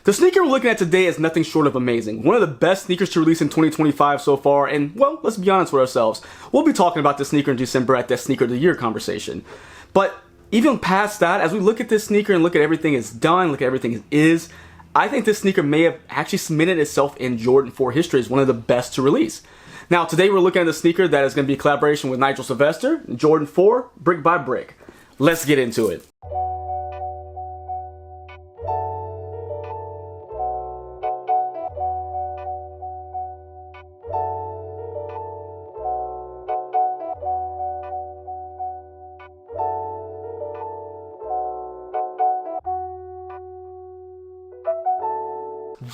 The sneaker we're looking at today is nothing short of amazing. One of the best sneakers to release in 2025 so far, and well, let's be honest with ourselves. We'll be talking about this sneaker in December at that Sneaker of the Year conversation. But even past that, as we look at this sneaker and look at everything it's done, look at everything it is, I think this sneaker may have actually cemented itself in Jordan 4 history as one of the best to release. Now, today we're looking at the sneaker that is going to be a collaboration with Nigel Sylvester, Jordan 4, brick by brick. Let's get into it.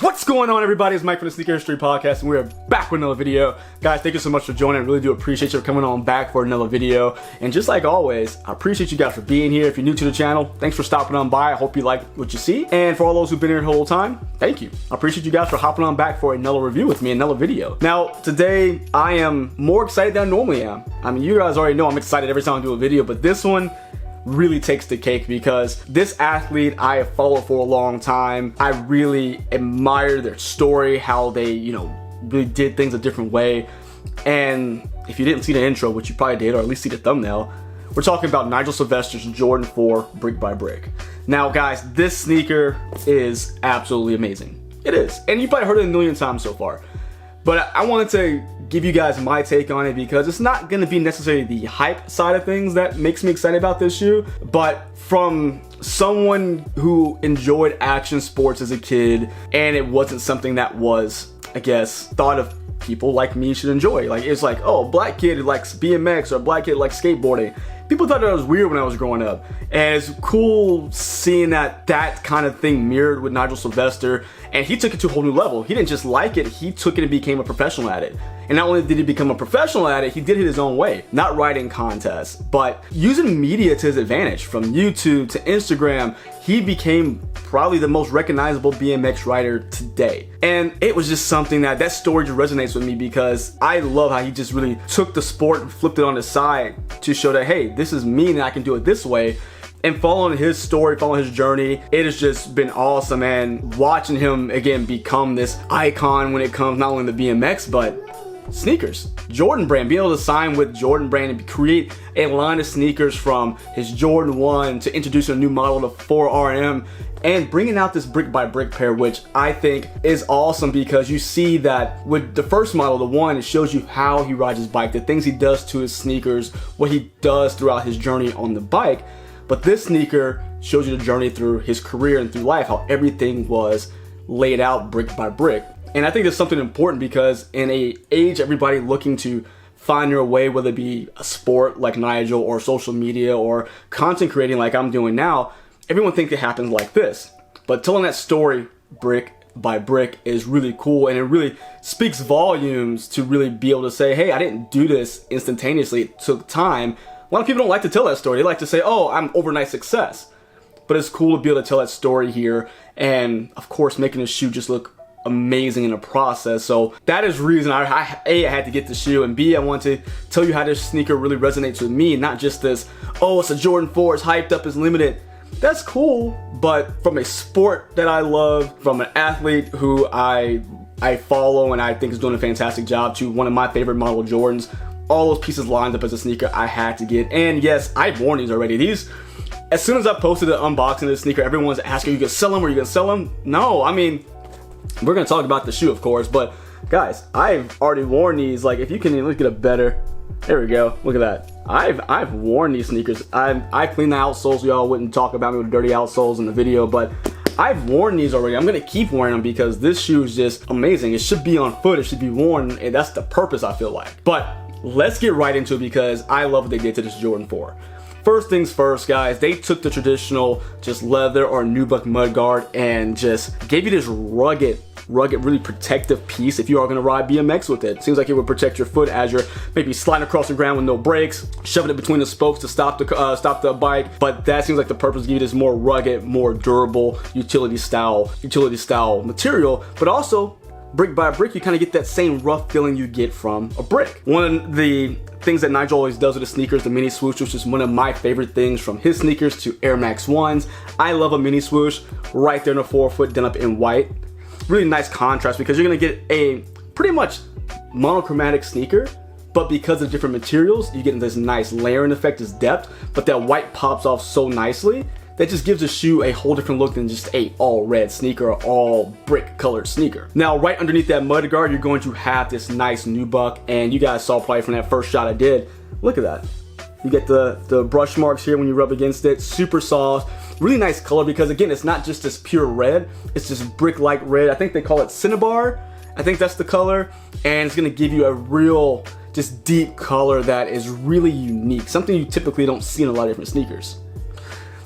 What's going on, everybody? It's Mike from the Sneaker History Podcast, and we are back with another video. Guys, thank you so much for joining. I really do appreciate you for coming on back for another video. And just like always, I appreciate you guys for being here. If you're new to the channel, thanks for stopping on by. I hope you like what you see. And for all those who've been here the whole time, thank you. I appreciate you guys for hopping on back for another review with me, another video. Now, today, I am more excited than I normally am. I mean, you guys already know I'm excited every time I do a video, but this one really takes the cake because this athlete I have followed for a long time. I really admire their story, how they, really did things a different way. And if you didn't see the intro, which you probably did, or at least see the thumbnail, we're talking about Nigel Sylvester's Jordan 4 brick by brick. Now, guys, this sneaker is absolutely amazing. It is. And you've probably heard it a million times so far. But I wanted to give you guys my take on it because it's not going to be necessarily the hype side of things that makes me excited about this shoe, but from someone who enjoyed action sports as a kid and it wasn't something that was, I guess, thought of people like me should enjoy. Like, it's like, oh, black kid who likes BMX or a black kid who likes skateboarding. People thought that was weird when I was growing up. And it's cool seeing that kind of thing mirrored with Nigel Sylvester. And he took it to a whole new level. He didn't just like it, he took it and became a professional at it. And not only did he become a professional at it, he did it his own way. Not writing contests, but using media to his advantage. From YouTube to Instagram, he became probably the most recognizable BMX rider today. And it was just something that story just resonates with me because I love how he just really took the sport and flipped it on the side to show that, hey, this is me and I can do it this way. And following his story, following his journey, it has just been awesome. And watching him, again, become this icon when it comes not only to BMX, but sneakers. Jordan Brand, being able to sign with Jordan Brand and create a line of sneakers from his Jordan 1 to introducing a new model, the 4RM, and bringing out this brick by brick pair, which I think is awesome because you see that with the first model, the 1, it shows you how he rides his bike, the things he does to his sneakers, what he does throughout his journey on the bike. But this sneaker shows you the journey through his career and through life, how everything was laid out brick by brick. And I think it's something important because in an age everybody looking to find their way, whether it be a sport like Nigel or social media or content creating like I'm doing now, everyone thinks it happens like this. But telling that story brick by brick is really cool, and it really speaks volumes to really be able to say, hey, I didn't do this instantaneously, it took time. A lot of people don't like to tell that story. They like to say, oh, I'm overnight success. But it's cool to be able to tell that story here, and of course making the shoe just look amazing in the process. So that is the reason A, I had to get the shoe, and B, I want to tell you how this sneaker really resonates with me, not just this, oh, it's a Jordan 4, it's hyped up, it's limited. That's cool, but from a sport that I love, from an athlete who I follow and I think is doing a fantastic job, to one of my favorite model Jordans, all those pieces lined up as a sneaker I had to get. And yes, I've worn these already. These, as soon as I posted the unboxing of this sneaker, everyone's asking, are you gonna sell them? Are you gonna sell them? No, I mean, we're gonna talk about the shoe, of course, but guys, I've already worn these. Like, if you can look at a better, there we go, look at that. I've worn these sneakers. I clean the outsoles. Y'all wouldn't talk about me with dirty outsoles in the video, but I've worn these already. I'm gonna keep wearing them because this shoe is just amazing. It should be on foot, it should be worn, and that's the purpose, I feel like. But let's get right into it because I love what they did to this Jordan 4. First things first, guys, they took the traditional just leather or nubuck mudguard and just gave you this rugged, really protective piece if you are going to ride BMX with it. Seems like it would protect your foot as you're maybe sliding across the ground with no brakes, shoving it between the spokes to stop the bike. But that seems like the purpose, give you this more rugged, more durable, utility style material, but also brick by brick, you kind of get that same rough feeling you get from a brick. One of the things that Nigel always does with his sneakers, the mini swoosh, which is one of my favorite things from his sneakers to Air Max 1s. I love a mini swoosh right there in the forefoot done up in white. Really nice contrast because you're gonna get a pretty much monochromatic sneaker, but because of different materials, you get this nice layering effect, this depth, but that white pops off so nicely that just gives the shoe a whole different look than just a all red sneaker or all brick colored sneaker. Now, right underneath that mud guard, you're going to have this nice nubuck, and you guys saw probably from that first shot I did, look at that. You get the brush marks here when you rub against it, super soft, really nice color because again, it's not just this pure red, it's this brick-like red. I think they call it cinnabar. I think that's the color, and it's gonna give you a real, just deep color that is really unique, something you typically don't see in a lot of different sneakers.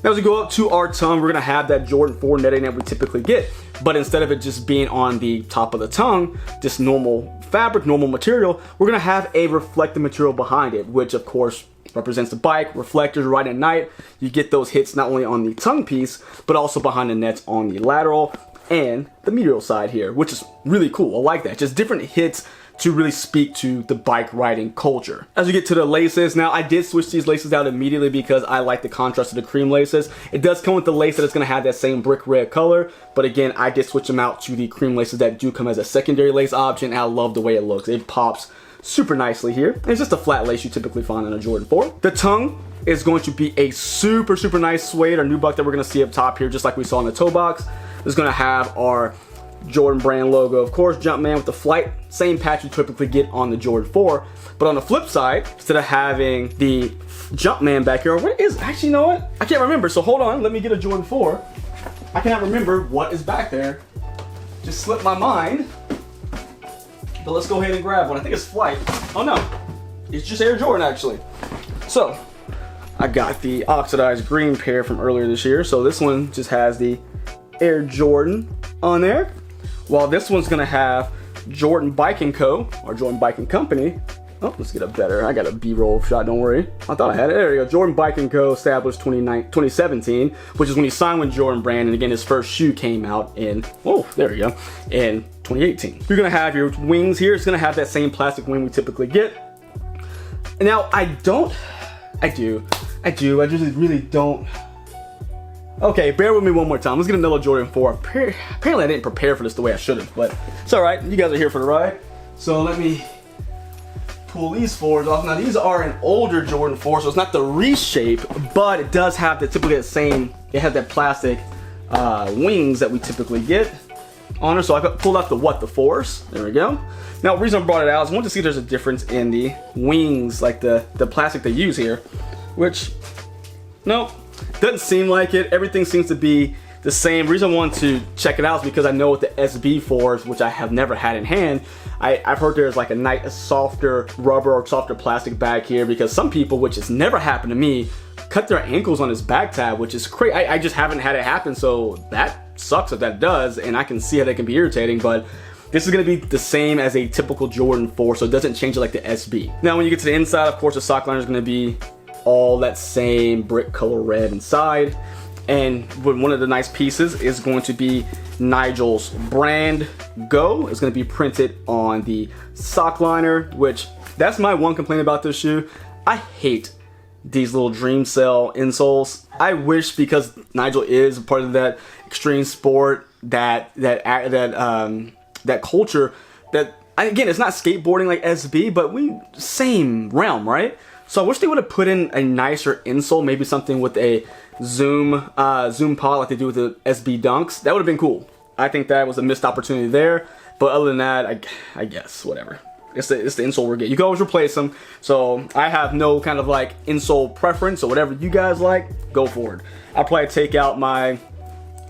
Now as we go up to our tongue, we're gonna have that Jordan 4 netting that we typically get, but instead of it just being on the top of the tongue, just normal fabric, normal material, we're gonna have a reflective material behind it, which of course represents the bike, reflectors right at night. You get those hits not only on the tongue piece, but also behind the nets on the lateral and the medial side here, which is really cool. I like that. Just different hits to really speak to the bike riding culture. As we get to the laces, now I did switch these laces out immediately because I like the contrast of the cream laces. It does come with the lace that it's gonna have that same brick red color, but again, I did switch them out to the cream laces that do come as a secondary lace option, and I love the way it looks. It pops super nicely here. And it's just a flat lace you typically find on a Jordan 4. The tongue is going to be a super nice suede or nubuck that we're gonna see up top here, just like we saw in the toe box. It's gonna have our Jordan brand logo, of course, Jumpman with the flight, same patch you typically get on the Jordan 4. But on the flip side, instead of having the Jumpman back here, what is, actually, you know what? I can't remember, so hold on, let me get a Jordan 4. I cannot remember what is back there. Just slipped my mind. But let's go ahead and grab one. I think it's Flight. Oh no, it's just Air Jordan actually. So, I got the oxidized green pair from earlier this year. So this one just has the Air Jordan on there. While this one's gonna have Jordan Bike & Co. or Jordan Bike & Company. Oh, let's get a better, I got a B-roll shot, don't worry. I thought I had it, there we go. Jordan Bike & Co. established 2017, which is when he signed with Jordan Brand, and again, his first shoe came out in, oh, there we go, in 2018. You're gonna have your wings here. It's gonna have that same plastic wing we typically get. And now, I just really don't. Okay, bear with me one more time. Let's get another Jordan 4. Apparently I didn't prepare for this the way I should have, but it's all right. You guys are here for the ride. So let me pull these fours off. Now these are an older Jordan 4, so it's not the reshape, but it does have typically the same, it has that plastic wings that we typically get on it. So I pulled out the 4s. There we go. Now the reason I brought it out is I want to see if there's a difference in the wings, like the plastic they use here, which, nope. Doesn't seem like it. Everything seems to be the same. The reason I wanted to check it out is because I know with the SB4s, which I have never had in hand, I've heard there's like a softer rubber or softer plastic bag here, because some people, which has never happened to me, cut their ankles on this back tab, which is crazy. I just haven't had it happen, so that sucks if that does, and I can see how that can be irritating, but this is gonna be the same as a typical Jordan 4, so it doesn't change it like the SB. Now when you get to the inside, of course, the sock liner is gonna be all that same brick color red inside, and one of the nice pieces is going to be Nigel's brand Go. It's going to be printed on the sock liner, which that's my one complaint about this shoe. I hate these little Dream Cell insoles. I wish, because Nigel is a part of that extreme sport, that culture, that again, it's not skateboarding like SB, but same realm, right? So I wish they would have put in a nicer insole, maybe something with a zoom pod like they do with the SB Dunks. That would have been cool. I think that was a missed opportunity there. But other than that, I guess, whatever. It's the insole we're getting. You can always replace them. So I have no kind of like insole preference. So whatever you guys like, go for it. I'll probably take out my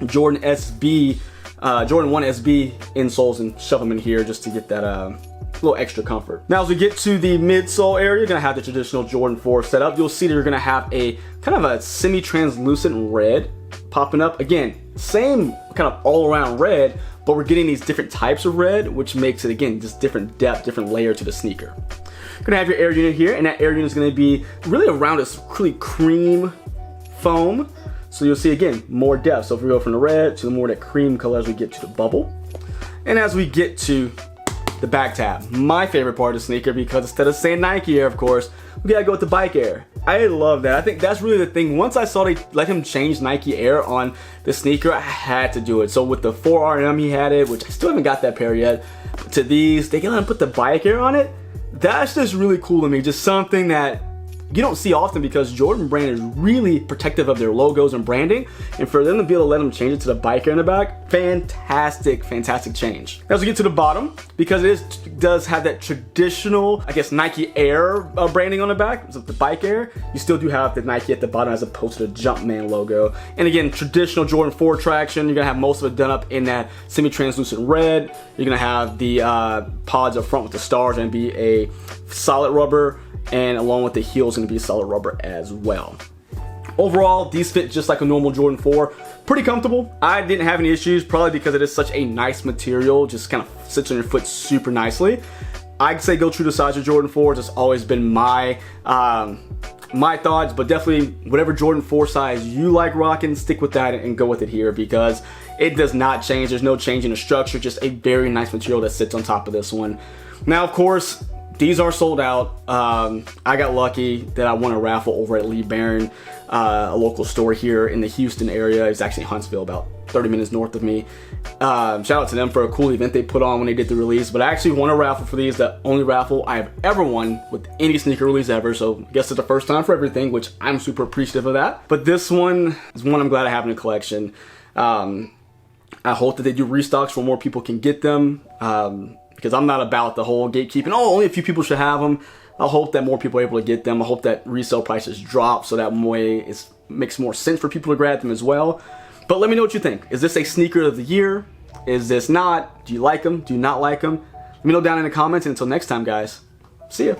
Jordan 1 SB insoles and shove them in here just to get that little extra comfort. Now as we get to the midsole area, you're gonna have the traditional Jordan 4 setup. You'll see that you're gonna have a kind of a semi-translucent red popping up. Again, same kind of all-around red, but we're getting these different types of red, which makes it, again, just different depth, different layer to the sneaker. You're gonna have your air unit here, and that air unit is gonna be really around this really cream foam. So you'll see, again, more depth. So if we go from the red to the more that cream color as we get to the bubble. And as we get to the back tab. My favorite part of the sneaker, because instead of saying Nike Air, of course, we gotta go with the Bike Air. I love that. I think that's really the thing. Once I saw they let him change Nike Air on the sneaker, I had to do it. So with the 4RM he had it, which I still haven't got that pair yet, to these, they let him put the Bike Air on it. That's just really cool to me. Just something that you don't see often, because Jordan brand is really protective of their logos and branding, and for them to be able to let them change it to the Bike Air in the back, fantastic, fantastic change. As we get to the bottom, because it does have that traditional, I guess, Nike Air branding on the back, so the Bike Air, you still do have the Nike at the bottom as opposed to the Jumpman logo. And again, traditional Jordan 4 traction, you're gonna have most of it done up in that semi-translucent red. You're gonna have the pods up front with the stars and be a solid rubber, and along with the heels gonna be solid rubber as well. Overall, these fit just like a normal Jordan 4. Pretty comfortable. I didn't have any issues, probably because it is such a nice material, just kind of sits on your foot super nicely. I'd say go true to size of Jordan 4. It's always been my my thoughts, but definitely whatever Jordan 4 size you like rocking, stick with that and go with it here, because it does not change. There's no change in the structure, just a very nice material that sits on top of this one. Now, of course, these are sold out. I got lucky that I won a raffle over at Lee Barron, a local store here in the Houston area. It's actually Huntsville, about 30 minutes north of me. Shout out to them for a cool event they put on when they did the release. But I actually won a raffle for these, the only raffle I have ever won with any sneaker release ever. So I guess it's the first time for everything, which I'm super appreciative of that. But this one is one I'm glad I have in the collection. I hope that they do restocks so more people can get them. Because I'm not about the whole gatekeeping, oh, only a few people should have them. I hope that more people are able to get them. I hope that resale prices drop so that way it makes more sense for people to grab them as well. But let me know what you think. Is this a sneaker of the year? Is this not? Do you like them? Do you not like them? Let me know down in the comments. And until next time, guys, see ya.